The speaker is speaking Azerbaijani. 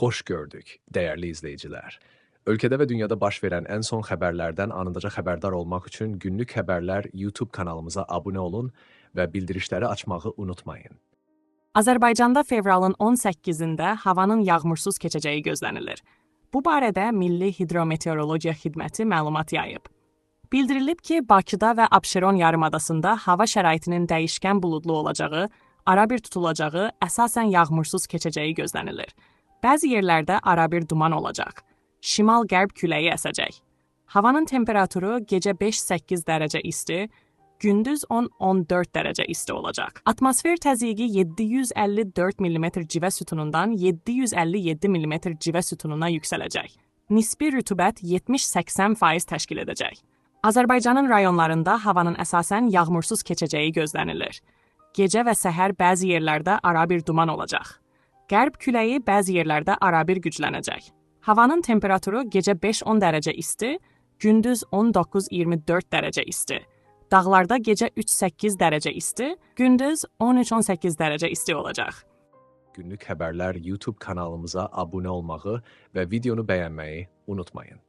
Xoş gördük, dəyərli izləyicilər. Ölkədə və dünyada baş verən ən son xəbərlərdən anındaca xəbərdar olmaq üçün Günlük Xəbərlər YouTube kanalımıza abunə olun və bildirişləri açmağı unutmayın. Azərbaycanda fevralın 18-də havanın yağmursuz keçəcəyi gözlənilir. Bu barədə Milli Hidrometeorologiya Xidməti məlumat yayıb. Bildirilib ki, Bakıda və Abşeron yarımadasında hava şəraitinin dəyişkən buludlu olacağı, arabir tutulacağı, əsasən yağmursuz keçəcəyi gözlənilir. Bəzi yerlərdə arabir duman olacaq. Şimal-qərb küləyi əsəcək. Havanın temperaturu gecə 5-8 dərəcə isti, gündüz 10-14 dərəcə isti olacaq. Atmosfer təzyiqi 754 mm civə sütunundan 757 mm civə sütununa yüksələcək. Nisbi rütubət 70-80% təşkil edəcək. Azərbaycanın rayonlarında havanın əsasən yağmursuz keçəcəyi gözlənilir. Gecə və səhər bəzi yerlərdə arabir duman olacaq. Qərb küləyi bəzi yerlərdə arabir güclənəcək. Havanın temperaturu gecə 5-10 dərəcə isti, gündüz 19-24 dərəcə isti. Dağlarda gecə 3-8 dərəcə isti, gündüz 13-18 dərəcə isti olacaq. Günlük Xəbərlər YouTube kanalımıza abunə olmağı və videonu bəyənməyi unutmayın.